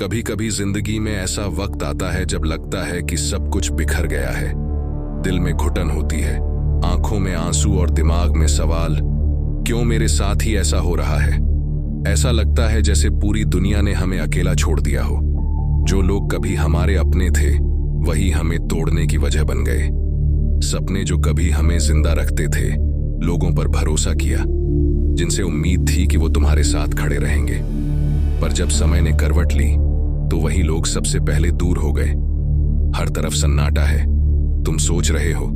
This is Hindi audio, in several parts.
कभी कभी जिंदगी में ऐसा वक्त आता है जब लगता है कि सब कुछ बिखर गया है। दिल में घुटन होती है, आंखों में आंसू और दिमाग में सवाल, क्यों मेरे साथ ही ऐसा हो रहा है। ऐसा लगता है जैसे पूरी दुनिया ने हमें अकेला छोड़ दिया हो। जो लोग कभी हमारे अपने थे वही हमें तोड़ने की वजह बन गए। सपने जो कभी हमें जिंदा रखते थे, लोगों पर भरोसा किया जिनसे उम्मीद थी कि वो तुम्हारे साथ खड़े रहेंगे, पर जब समय ने करवट ली तो वही लोग सबसे पहले दूर हो गए। हर तरफ सन्नाटा है। तुम सोच रहे हो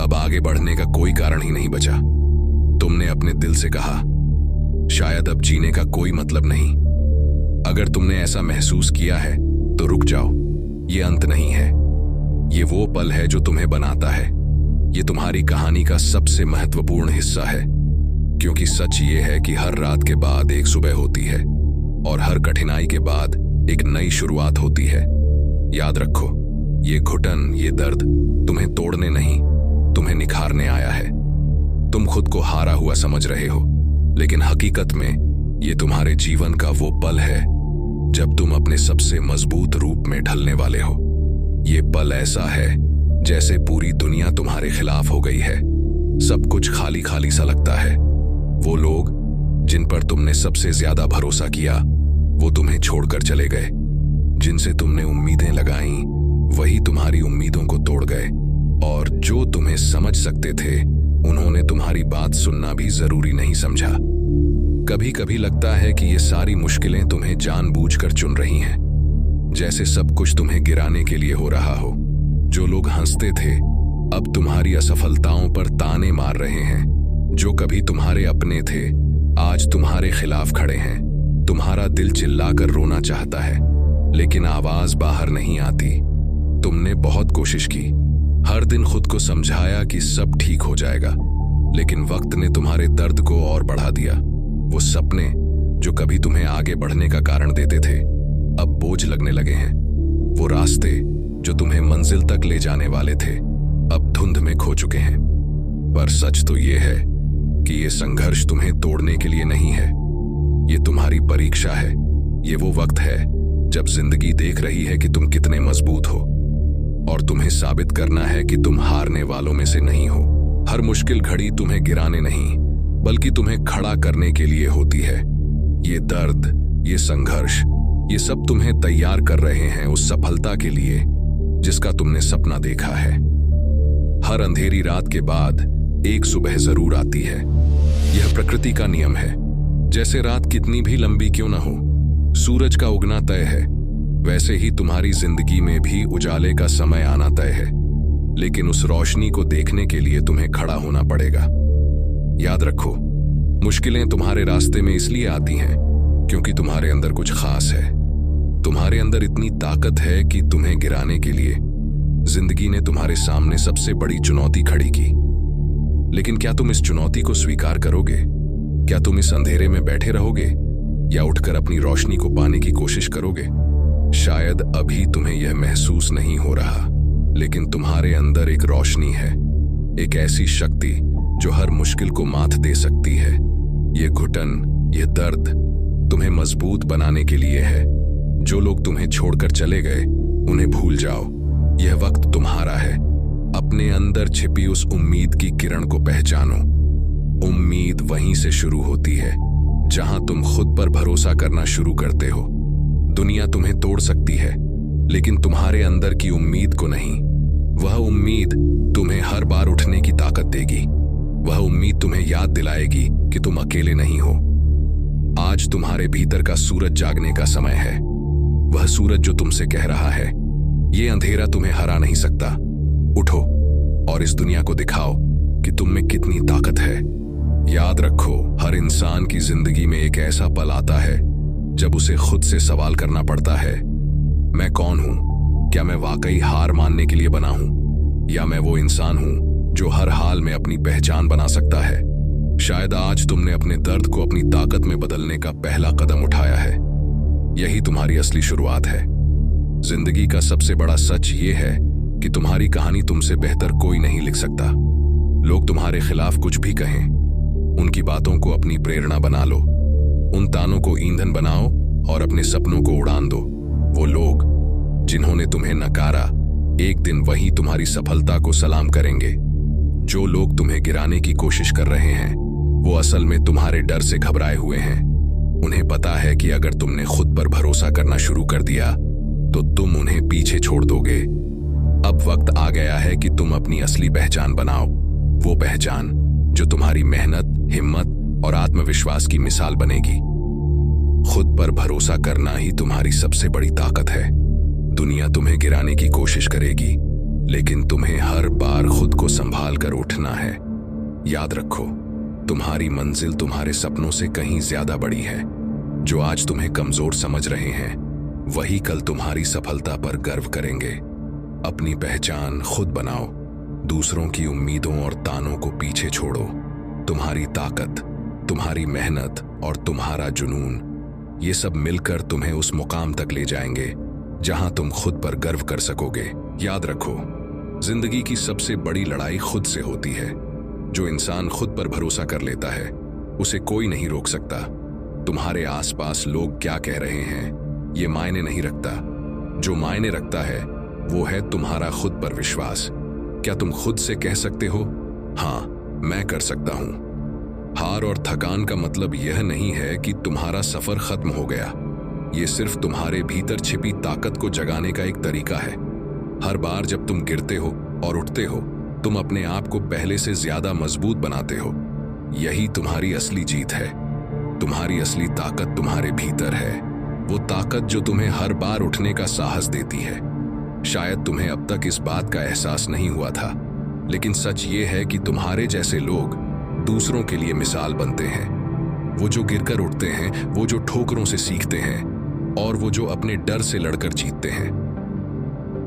अब आगे बढ़ने का कोई कारण ही नहीं बचा। तुमने अपने दिल से कहा शायद अब जीने का कोई मतलब नहीं। अगर तुमने ऐसा महसूस किया है तो रुक जाओ, ये अंत नहीं है। ये वो पल है जो तुम्हें बनाता है। ये तुम्हारी कहानी का सबसे महत्वपूर्ण हिस्सा है, क्योंकि सच ये है कि हर रात के बाद एक सुबह होती है और हर कठिनाई के बाद एक नई शुरुआत होती है। याद रखो, ये घुटन, ये दर्द तुम्हें तोड़ने नहीं, तुम्हें निखारने आया है। तुम खुद को हारा हुआ समझ रहे हो, लेकिन हकीकत में ये तुम्हारे जीवन का वो पल है जब तुम अपने सबसे मजबूत रूप में ढलने वाले हो। ये पल ऐसा है जैसे पूरी दुनिया तुम्हारे खिलाफ हो गई है। सब कुछ खाली खाली सा लगता है। वो लोग जिन पर तुमने सबसे ज्यादा भरोसा किया वो तुम्हें छोड़कर चले गए। जिनसे तुमने उम्मीदें लगाईं वही तुम्हारी उम्मीदों को तोड़ गए, और जो तुम्हें समझ सकते थे उन्होंने तुम्हारी बात सुनना भी जरूरी नहीं समझा। कभी कभी लगता है कि ये सारी मुश्किलें तुम्हें जानबूझकर चुन रही हैं, जैसे सब कुछ तुम्हें गिराने के लिए हो रहा हो। जो लोग हंसते थे अब तुम्हारी असफलताओं पर ताने मार रहे हैं। जो कभी तुम्हारे अपने थे आज तुम्हारे खिलाफ खड़े हैं। तुम्हारा दिल चिल्लाकर रोना चाहता है, लेकिन आवाज बाहर नहीं आती। तुमने बहुत कोशिश की, हर दिन खुद को समझाया कि सब ठीक हो जाएगा, लेकिन वक्त ने तुम्हारे दर्द को और बढ़ा दिया। वो सपने जो कभी तुम्हें आगे बढ़ने का कारण देते थे अब बोझ लगने लगे हैं। वो रास्ते जो तुम्हें मंजिल तक ले जाने वाले थे अब धुंध में खो चुके हैं। पर सच तो ये है कि ये संघर्ष तुम्हें तोड़ने के लिए नहीं है, ये तुम्हारी परीक्षा है। ये वो वक्त है जब जिंदगी देख रही है कि तुम कितने मजबूत हो, और तुम्हें साबित करना है कि तुम हारने वालों में से नहीं हो। हर मुश्किल घड़ी तुम्हें गिराने नहीं बल्कि तुम्हें खड़ा करने के लिए होती है। ये दर्द, ये संघर्ष, ये सब तुम्हें तैयार कर रहे हैं उस सफलता के लिए जिसका तुमने सपना देखा है। हर अंधेरी रात के बाद एक सुबह जरूर आती है। यह प्रकृति का नियम है। जैसे रात कितनी भी लंबी क्यों ना हो, सूरज का उगना तय है, वैसे ही तुम्हारी जिंदगी में भी उजाले का समय आना तय है। लेकिन उस रोशनी को देखने के लिए तुम्हें खड़ा होना पड़ेगा। याद रखो, मुश्किलें तुम्हारे रास्ते में इसलिए आती हैं क्योंकि तुम्हारे अंदर कुछ खास है। तुम्हारे अंदर इतनी ताकत है कि तुम्हें गिराने के लिए जिंदगी ने तुम्हारे सामने सबसे बड़ी चुनौती खड़ी की। लेकिन क्या तुम इस चुनौती को स्वीकार करोगे? क्या तुम इस अंधेरे में बैठे रहोगे या उठकर अपनी रोशनी को पाने की कोशिश करोगे? शायद अभी तुम्हें यह महसूस नहीं हो रहा, लेकिन तुम्हारे अंदर एक रोशनी है, एक ऐसी शक्ति जो हर मुश्किल को मात दे सकती है। ये घुटन, ये दर्द तुम्हें मजबूत बनाने के लिए है। जो लोग तुम्हें छोड़कर चले गए उन्हें भूल जाओ। यह वक्त तुम्हारा है। अपने अंदर छिपी उस उम्मीद की किरण को पहचानो। उम्मीद वहीं से शुरू होती है जहां तुम खुद पर भरोसा करना शुरू करते हो। दुनिया तुम्हें तोड़ सकती है, लेकिन तुम्हारे अंदर की उम्मीद को नहीं। वह उम्मीद तुम्हें हर बार उठने की ताकत देगी। वह उम्मीद तुम्हें याद दिलाएगी कि तुम अकेले नहीं हो। आज तुम्हारे भीतर का सूरज जागने का समय है। वह सूरज जो तुमसे कह रहा है, ये अंधेरा तुम्हें हरा नहीं सकता। उठो और इस दुनिया को दिखाओ कि तुम में कितनी ताकत है। याद रखो, हर इंसान की जिंदगी में एक ऐसा पल आता है जब उसे खुद से सवाल करना पड़ता है, मैं कौन हूं? क्या मैं वाकई हार मानने के लिए बना हूं, या मैं वो इंसान हूं जो हर हाल में अपनी पहचान बना सकता है? शायद आज तुमने अपने दर्द को अपनी ताकत में बदलने का पहला कदम उठाया है। यही तुम्हारी असली शुरुआत है। जिंदगी का सबसे बड़ा सच ये है कि तुम्हारी कहानी तुमसे बेहतर कोई नहीं लिख सकता। लोग तुम्हारे खिलाफ कुछ भी कहें, उनकी बातों को अपनी प्रेरणा बना लो। उन तानों को ईंधन बनाओ और अपने सपनों को उड़ान दो। तुम्हें नकारा, एक दिन वही तुम्हारी सफलता को सलाम करेंगे। जो लोग तुम्हें गिराने की कोशिश कर रहे हैं वो असल में तुम्हारे डर से घबराए हुए हैं। उन्हें पता है कि अगर तुमने खुद पर भरोसा करना शुरू कर दिया तो तुम उन्हें पीछे छोड़ दोगे। अब वक्त आ गया है कि तुम अपनी असली पहचान बनाओ, वो पहचान जो तुम्हारी मेहनत, हिम्मत और आत्मविश्वास की मिसाल बनेगी। खुद पर भरोसा करना ही तुम्हारी सबसे बड़ी ताकत है। दुनिया तुम्हें गिराने की कोशिश करेगी, लेकिन तुम्हें हर बार खुद को संभाल कर उठना है। याद रखो, तुम्हारी मंजिल तुम्हारे सपनों से कहीं ज्यादा बड़ी है। जो आज तुम्हें कमजोर समझ रहे हैं वही कल तुम्हारी सफलता पर गर्व करेंगे। अपनी पहचान खुद बनाओ, दूसरों की उम्मीदों और तानों को पीछे छोड़ो। तुम्हारी ताकत, तुम्हारी मेहनत और तुम्हारा जुनून, ये सब मिलकर तुम्हें उस मुकाम तक ले जाएंगे जहां तुम खुद पर गर्व कर सकोगे। याद रखो, जिंदगी की सबसे बड़ी लड़ाई खुद से होती है। जो इंसान खुद पर भरोसा कर लेता है उसे कोई नहीं रोक सकता। तुम्हारे आसपास लोग क्या कह रहे हैं ये मायने नहीं रखता। जो मायने रखता है वो है तुम्हारा खुद पर विश्वास। क्या तुम खुद से कह सकते हो, हाँ मैं कर सकता हूं? हार और थकान का मतलब यह नहीं है कि तुम्हारा सफर खत्म हो गया। ये सिर्फ तुम्हारे भीतर छिपी ताकत को जगाने का एक तरीका है। हर बार जब तुम गिरते हो और उठते हो, तुम अपने आप को पहले से ज्यादा मजबूत बनाते हो। यही तुम्हारी असली जीत है। तुम्हारी असली ताकत तुम्हारे भीतर है, वो ताकत जो तुम्हें हर बार उठने का साहस देती है। शायद तुम्हें अब तक इस बात का एहसास नहीं हुआ था, लेकिन सच ये है कि तुम्हारे जैसे लोग दूसरों के लिए मिसाल बनते हैं। वो जो गिरकर उठते हैं, वो जो ठोकरों से सीखते हैं और वो जो अपने डर से लड़कर जीतते हैं।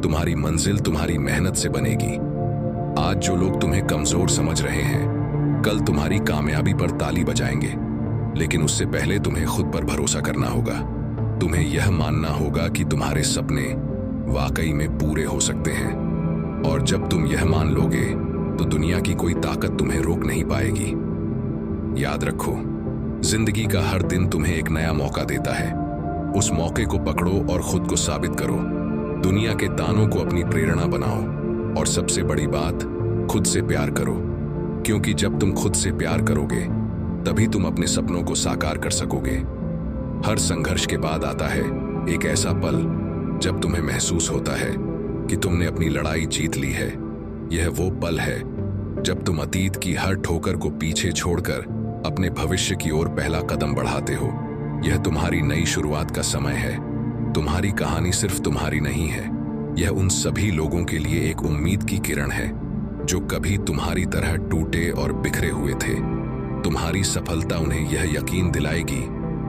तुम्हारी मंजिल तुम्हारी मेहनत से बनेगी। आज जो लोग तुम्हें कमजोर समझ रहे हैं कल तुम्हारी कामयाबी पर ताली बजाएंगे, लेकिन उससे पहले तुम्हें खुद पर भरोसा करना होगा। तुम्हें यह मानना होगा कि तुम्हारे सपने वाकई में पूरे हो सकते हैं, और जब तुम यह मान लोगे तो दुनिया की कोई ताकत तुम्हें रोक नहीं पाएगी। याद रखो, जिंदगी का हर दिन तुम्हें एक नया मौका देता है। उस मौके को पकड़ो और खुद को साबित करो। दुनिया के तानों को अपनी प्रेरणा बनाओ, और सबसे बड़ी बात, खुद से प्यार करो। क्योंकि जब तुम खुद से प्यार करोगे तभी तुम अपने सपनों को साकार कर सकोगे। हर संघर्ष के बाद आता है एक ऐसा पल जब तुम्हें महसूस होता है कि तुमने अपनी लड़ाई जीत ली है। यह वो पल है जब तुम अतीत की हर ठोकर को पीछे छोड़कर अपने भविष्य की ओर पहला कदम बढ़ाते हो। यह तुम्हारी नई शुरुआत का समय है। तुम्हारी कहानी सिर्फ तुम्हारी नहीं है, यह उन सभी लोगों के लिए एक उम्मीद की किरण है जो कभी तुम्हारी तरह टूटे और बिखरे हुए थे। तुम्हारी सफलता उन्हें यह यकीन दिलाएगी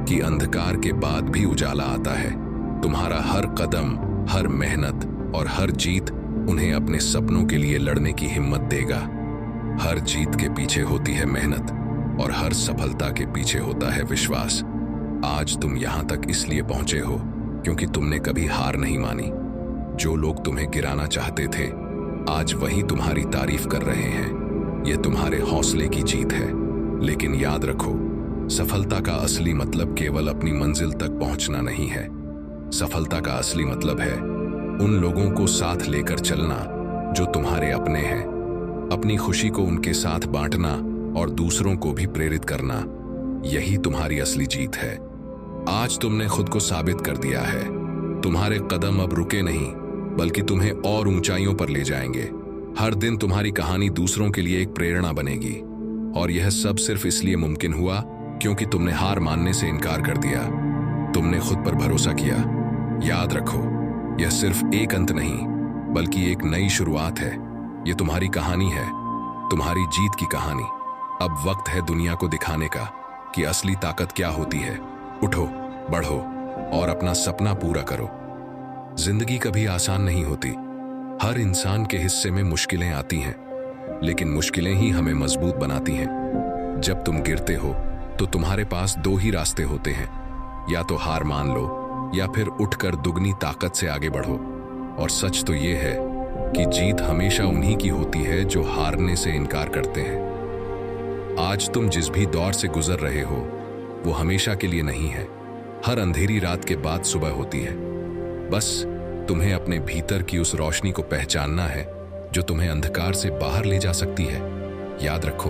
कि अंधकार के बाद भी उजाला आता है। तुम्हारा हर कदम, हर मेहनत और हर जीत उन्हें अपने सपनों के लिए लड़ने की हिम्मत देगा। हर जीत के पीछे होती है मेहनत, और हर सफलता के पीछे होता है विश्वास। आज तुम यहां तक इसलिए पहुंचे हो क्योंकि तुमने कभी हार नहीं मानी। जो लोग तुम्हें गिराना चाहते थे आज वही तुम्हारी तारीफ कर रहे हैं। यह तुम्हारे हौसले की जीत है। लेकिन याद रखो, सफलता का असली मतलब केवल अपनी मंजिल तक पहुंचना नहीं है। सफलता का असली मतलब है उन लोगों को साथ लेकर चलना जो तुम्हारे अपने हैं। अपनी खुशी को उनके साथ बांटना और दूसरों को भी प्रेरित करना, यही तुम्हारी असली जीत है। आज तुमने खुद को साबित कर दिया है। तुम्हारे कदम अब रुके नहीं, बल्कि तुम्हें और ऊंचाइयों पर ले जाएंगे। हर दिन तुम्हारी कहानी दूसरों के लिए एक प्रेरणा बनेगी, और यह सब सिर्फ इसलिए मुमकिन हुआ क्योंकि तुमने हार मानने से इनकार कर दिया। तुमने खुद पर भरोसा किया। याद रखो, यह सिर्फ एक अंत नहीं बल्कि एक नई शुरुआत है। यह तुम्हारी कहानी है, तुम्हारी जीत की कहानी। अब वक्त है दुनिया को दिखाने का कि असली ताकत क्या होती है। उठो, बढ़ो और अपना सपना पूरा करो। जिंदगी कभी आसान नहीं होती। हर इंसान के हिस्से में मुश्किलें आती हैं, लेकिन मुश्किलें ही हमें मजबूत बनाती हैं। जब तुम गिरते हो तो तुम्हारे पास दो ही रास्ते होते हैं, या तो हार मान लो या फिर उठकर दुगनी ताकत से आगे बढ़ो। और सच तो ये है कि जीत हमेशा उन्हीं की होती है जो हारने से इनकार करते हैं। आज तुम जिस भी दौर से गुजर रहे हो वो हमेशा के लिए नहीं है। हर अंधेरी रात के बाद सुबह होती है। बस तुम्हें अपने भीतर की उस रोशनी को पहचानना है जो तुम्हें अंधकार से बाहर ले जा सकती है। याद रखो,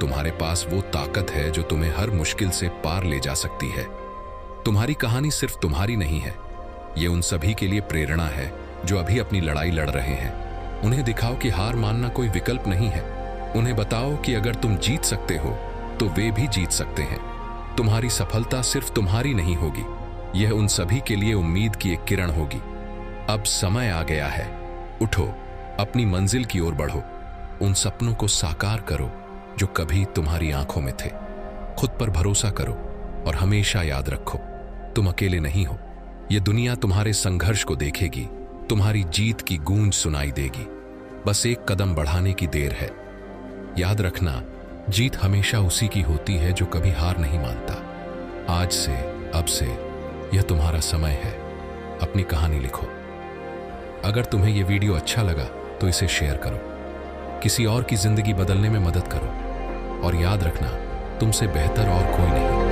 तुम्हारे पास वो ताकत है जो तुम्हें हर मुश्किल से पार ले जा सकती है। तुम्हारी कहानी सिर्फ तुम्हारी नहीं है, ये उन सभी के लिए प्रेरणा है जो अभी अपनी लड़ाई लड़ रहे हैं। उन्हें दिखाओ कि हार मानना कोई विकल्प नहीं है। उन्हें बताओ कि अगर तुम जीत सकते हो तो वे भी जीत सकते हैं। तुम्हारी सफलता सिर्फ तुम्हारी नहीं होगी, यह उन सभी के लिए उम्मीद की एक किरण होगी। अब समय आ गया है, उठो, अपनी मंजिल की ओर बढ़ो, उन सपनों को साकार करो जो कभी तुम्हारी आंखों में थे। खुद पर भरोसा करो और हमेशा याद रखो, तुम अकेले नहीं हो। यह दुनिया तुम्हारे संघर्ष को देखेगी, तुम्हारी जीत की गूंज सुनाई देगी। बस एक कदम बढ़ाने की देर है। याद रखना, जीत हमेशा उसी की होती है जो कभी हार नहीं मानता। आज से, अब से, यह तुम्हारा समय है। अपनी कहानी लिखो। अगर तुम्हें यह वीडियो अच्छा लगा तो इसे शेयर करो, किसी और की जिंदगी बदलने में मदद करो। और याद रखना, तुमसे बेहतर और कोई नहीं।